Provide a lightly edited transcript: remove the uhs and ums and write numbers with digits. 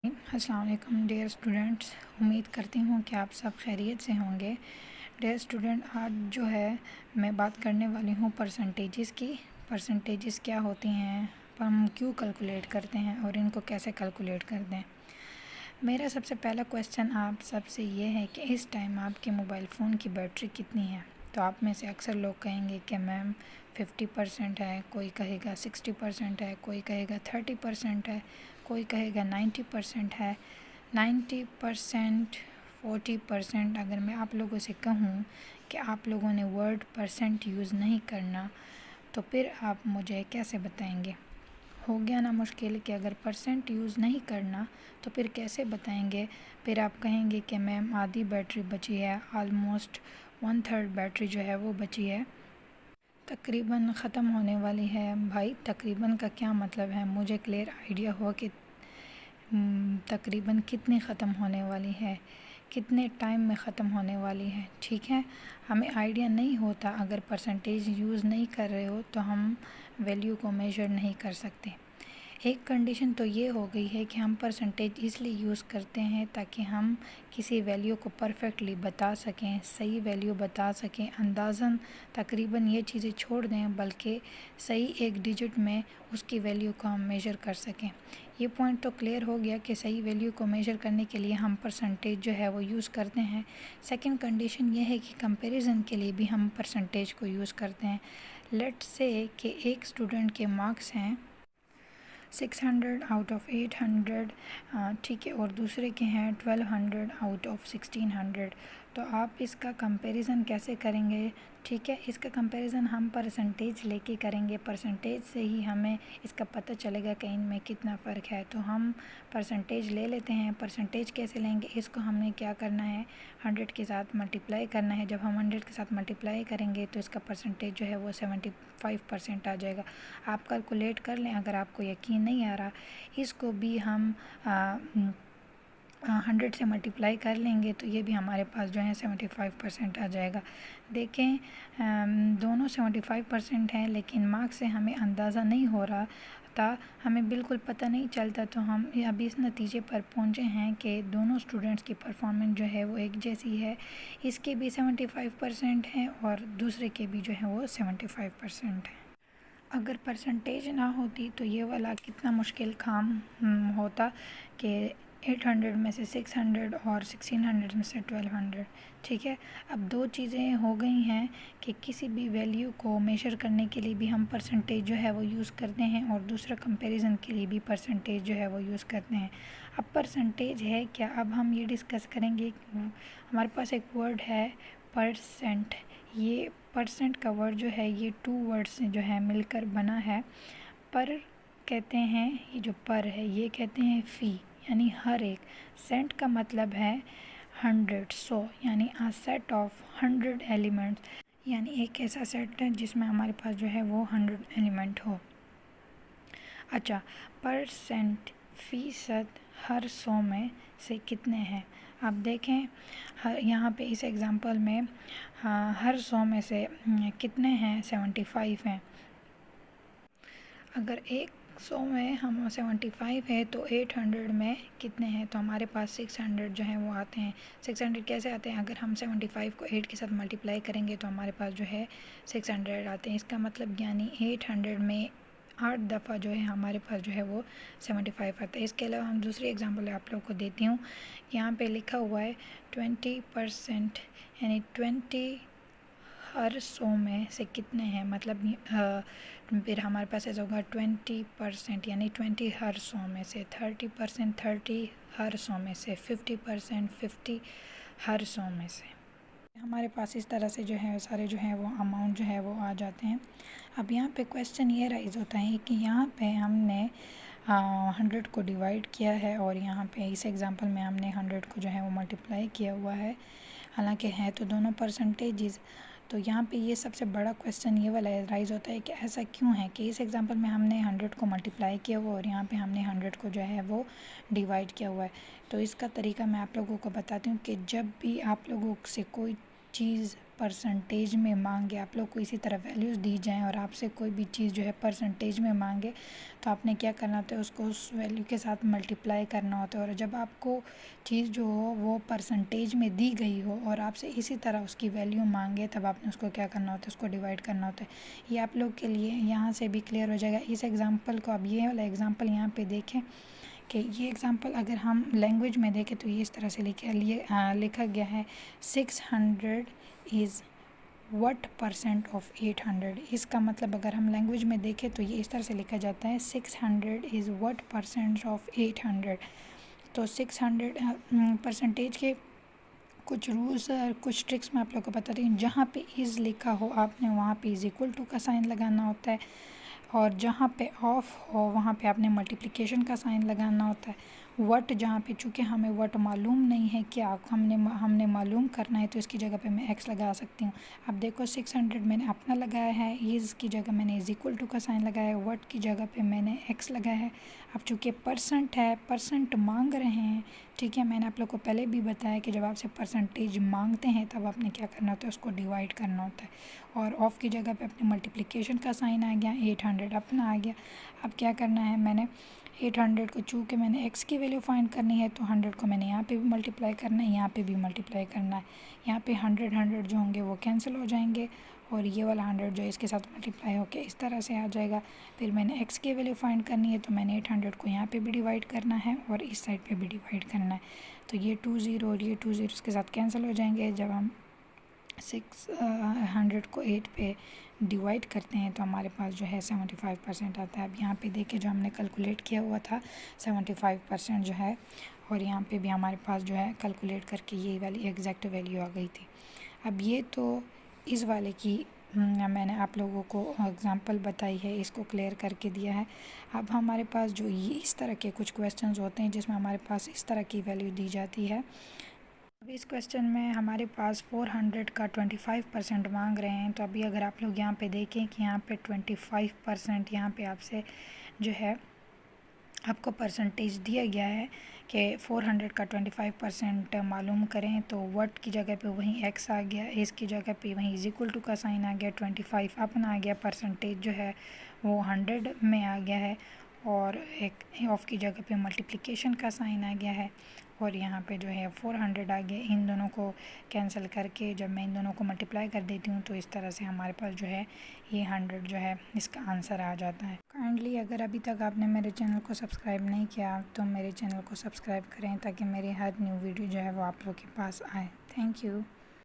अस्सलाम वालेकुम dear students, उम्मीद करती हूँ कि आप सब खैरियत से होंगे। डियर स्टूडेंट, आज जो है मैं बात करने वाली हूँ परसेंटेजेस की। परसेंटेजेस क्या होती हैं, पर हम क्यों कैलकुलेट करते हैं और इनको कैसे कैलकुलेट करते हैं। मेरा सबसे पहला क्वेश्चन आप सबसे ये है कि इस टाइम आपके मोबाइल फ़ोन की बैटरी कितनी है। तो आप में से अक्सर लोग कहेंगे कि मैम 50% है, कोई कहेगा 60% है, कोई कहेगा 30% है, कोई कहेगा 90% है। 90%, 40%। अगर मैं आप लोगों से कहूँ कि आप लोगों ने वर्ड परसेंट यूज़ नहीं करना, तो फिर आप मुझे कैसे बताएंगे। हो गया ना मुश्किल कि अगर परसेंट यूज़ नहीं करना तो फिर कैसे बताएंगे। फिर आप कहेंगे कि मैम आधी बैटरी बची है, ऑलमोस्ट 1/3 बैटरी जो है वो बची है, तकरीबन ख़त्म होने वाली है। भाई तकरीबन का क्या मतलब है, मुझे क्लियर आइडिया हो कि तकरीबन कितनी ख़त्म होने वाली है, कितने टाइम में ख़त्म होने वाली है। ठीक है, हमें आइडिया नहीं होता, अगर परसेंटेज यूज़ नहीं कर रहे हो तो हम वैल्यू को मेजर नहीं कर सकते। एक कंडीशन तो ये हो गई है कि हम परसेंटेज इसलिए यूज़ करते हैं ताकि हम किसी वैल्यू को परफेक्टली बता सकें, सही वैल्यू बता सकें, अंदाज़न तकरीबन ये चीज़ें छोड़ दें, बल्कि सही एक डिजिट में उसकी वैल्यू को हम मेजर कर सकें। ये पॉइंट तो क्लियर हो गया कि सही वैल्यू को मेजर करने के लिए हम परसेंटेज जो है वो यूज़ करते हैं। सेकंड कंडीशन ये है कि कंपैरिजन के लिए भी हम परसेंटेज को यूज़ करते हैं। लेट्स से कि एक स्टूडेंट के मार्क्स हैं 600 आउट ऑफ 800, ठीक है, और दूसरे के हैं 1200 आउट ऑफ 1600। तो आप इसका कंपैरिजन कैसे करेंगे। ठीक है, इसका कंपैरिजन हम परसेंटेज लेके करेंगे। परसेंटेज से ही हमें इसका पता चलेगा कि इनमें कितना फ़र्क है। तो हम परसेंटेज ले लेते हैं। परसेंटेज कैसे लेंगे, इसको हमने क्या करना है, 100 के साथ मल्टीप्लाई करना है। जब हम 100 के साथ मल्टीप्लाई करेंगे तो इसका परसेंटेज जो है वो 75% आ जाएगा। आप कैलकुलेट कर लें, अगर आपको यकीन नहीं आ रहा, इसको भी हम 100 से मल्टीप्लाई कर लेंगे तो ये भी हमारे पास जो है 75% आ जाएगा। देखें, दोनों 75% हैं, लेकिन मार्क्स से हमें अंदाज़ा नहीं हो रहा था, हमें बिल्कुल पता नहीं चलता। तो हम अभी इस नतीजे पर पहुंचे हैं कि दोनों स्टूडेंट्स की परफॉर्मेंस जो है वो एक जैसी है। इसके भी 75% हैं और दूसरे के भी जो है वो 75% है। अगर परसेंटेज ना होती तो ये वाला कितना मुश्किल काम होता कि 800 में से 600 और 1600 में से 1200। ठीक है, अब दो चीज़ें हो गई हैं कि किसी भी वैल्यू को मेजर करने के लिए भी हम परसेंटेज जो है वो यूज़ करते हैं, और दूसरा कंपैरिजन के लिए भी परसेंटेज जो है वो यूज़ करते हैं। अब परसेंटेज है क्या, अब हम ये डिस्कस करेंगे। हमारे पास एक वर्ड है परसेंट। ये परसेंट का वर्ड जो है ये 2 वर्ड से जो है मिलकर बना है। पर कहते हैं, ये जो पर है ये कहते हैं फ़ी, यानी हर एक। सेंट का मतलब है 100, 100, यानी अ सेट ऑफ 100 एलिमेंट्स, यानी एक ऐसा सेट है जिसमें हमारे पास जो है वो 100 एलिमेंट हो। अच्छा, परसेंट, फ़ीसद, हर 100 में से कितने हैं। आप देखें, यहाँ पे इस एग्ज़ाम्पल में हर 100 में से कितने हैं, 75 हैं। अगर 100 में हम 75 है तो 800 में कितने हैं, तो हमारे पास 600 जो हैं वो आते हैं। 600 कैसे आते हैं, अगर हम 75 को 8 के साथ मल्टीप्लाई करेंगे तो हमारे पास जो है 600 आते हैं। इसका मतलब यानी 800 में 8 दफ़ा जो है हमारे पास जो है वो 75 आता है। इसके अलावा हम दूसरी एग्जांपल आप लोग को देती हूँ। यहाँ पे लिखा हुआ है 20%, यानी 20 हर 100 में से कितने हैं, मतलब फिर हमारे पास ऐसा होगा 20%, यानी 20 हर 100 में से, 30%, 30 हर 100 में से, 50%, 50 हर 100 में से। हमारे पास इस तरह से जो है सारे जो है वो अमाउंट जो है वो आ जाते हैं। अब यहाँ पे क्वेश्चन ये राइज़ होता है कि यहाँ पे हमने 100 को डिवाइड किया है, और यहाँ पे इस एग्ज़ाम्पल में हमने 100 को जो है वो मल्टीप्लाई किया हुआ है। हालांकि है तो दोनों परसेंटेजेस। तो यहाँ पे ये सबसे बड़ा क्वेश्चन ये वाला राइज़ होता है कि ऐसा क्यों है कि इस एग्ज़ाम्पल में हमने 100 को मल्टीप्लाई किया हुआ और यहाँ पे हमने 100 को जो है वो डिवाइड किया हुआ है। तो इसका तरीका मैं आप लोगों को बताती हूँ कि जब भी आप लोगों से कोई चीज़ परसेंटेज में मांगे, आप लोग को इसी तरह वैल्यूज़ दी जाएं और आपसे कोई भी चीज़ जो है परसेंटेज में मांगे तो आपने क्या करना होता है, उसको उस वैल्यू के साथ मल्टीप्लाई करना होता है। और जब आपको चीज़ जो हो वो परसेंटेज में दी गई हो और आपसे इसी तरह उसकी वैल्यू मांगे तब आपने उसको क्या करना होता है, उसको डिवाइड करना होता है। ये आप लोग के लिए यहाँ से भी क्लियर हो जाएगा। इस एग्ज़ाम्पल को, अब ये वाला एग्ज़ाम्पल यहाँ पे देखें कि ये एग्ज़ाम्पल अगर हम लैंग्वेज में देखें तो ये इस तरह से लिखा गया है 600 इज़ व्हाट परसेंट ऑफ 800। इसका मतलब अगर हम लैंग्वेज में देखें तो ये इस तरह से लिखा जाता है 600 इज़ व्हाट परसेंट ऑफ 800। तो 600 परसेंटेज के कुछ रूल्स और कुछ ट्रिक्स मैं आप लोग को बता रही हूँ। जहाँ पे इज़ लिखा हो आपने वहाँ पे इज़ इक्वल टू का साइन लगाना होता है, और जहाँ पे ऑफ हो वहाँ पे आपने मल्टीप्लिकेशन का साइन लगाना होता है। वट जहाँ पे, चूँकि हमें वट मालूम नहीं है क्या हमने मालूम करना है तो इसकी जगह पे मैं एक्स लगा सकती हूँ। अब देखो 600 मैंने अपना लगाया है, इज़ की जगह मैंने इज़ इक्वल टू का साइन लगाया है, वट की जगह पे मैंने एक्स लगाया है। अब चूँकि परसेंट है, परसेंट मांग रहे हैं, ठीक है, मैंने आप लोग को पहले भी बताया कि जब आपसे परसेंटेज मांगते हैं तब आपने क्या करना होता है, उसको डिवाइड करना होता है। और ऑफ की जगह पे अपने मल्टीप्लिकेशन का साइन आ गया, 800 अपना आ गया। अब क्या करना है, मैंने 800 को, चूँकि मैंने x की वैल्यू फाइंड करनी है तो 100 को मैंने यहाँ पे भी मल्टीप्लाई करना है, यहाँ पे भी मल्टीप्लाई करना है। यहाँ पे 100 जो होंगे वो कैंसिल हो जाएंगे और ये वाला 100 जो इसके साथ मल्टीप्लाई होके इस तरह से आ जाएगा। फिर मैंने x की वैल्यू फाइंड करनी है तो मैंने 800 को यहाँ पे भी डिवाइड करना है और इस साइड पे भी डिवाइड करना है। तो ये 20 और ये 20 इसके साथ कैंसिल हो जाएंगे। जब हम 600 को 8 पे डिवाइड करते हैं तो हमारे पास जो है 75% आता है। अब यहाँ पे देखिए जो हमने कैलकुलेट किया हुआ था 75% जो है, और यहाँ पे भी हमारे पास जो है कैलकुलेट करके ये वाली एग्जैक्ट वैल्यू आ गई थी। अब ये तो इस वाले की मैंने आप लोगों को एग्ज़ाम्पल बताई है, इसको क्लियर करके दिया है। अब हमारे पास जो ये इस तरह के कुछ क्वेश्चंस होते हैं जिसमें हमारे पास इस तरह की वैल्यू दी जाती है। अब इस क्वेश्चन में हमारे पास 400 का 25% मांग रहे हैं। तो अभी अगर आप लोग यहाँ पे देखें कि यहाँ पे 25% यहाँ पे आपसे जो है आपको परसेंटेज दिया गया है कि 400 का 25% मालूम करें, तो वट की जगह पे वहीं एक्स आ गया, इस की जगह पे वहीं इज इक्वल टू का साइन आ गया, 25 अपना आ गया, परसेंटेज जो है वो 100 में आ गया है और एक ऑफ की जगह पे मल्टीप्लिकेशन का साइन आ गया है और यहाँ पे जो है 400 आ गया। इन दोनों को कैंसिल करके जब मैं इन दोनों को मल्टीप्लाई कर देती हूँ तो इस तरह से हमारे पास जो है ये 100 जो है इसका आंसर आ जाता है। काइंडली अगर अभी तक आपने मेरे चैनल को सब्सक्राइब नहीं किया तो मेरे चैनल को सब्सक्राइब करें ताकि मेरी हर न्यू वीडियो जो है वो आप लोग के पास आए। Thank you.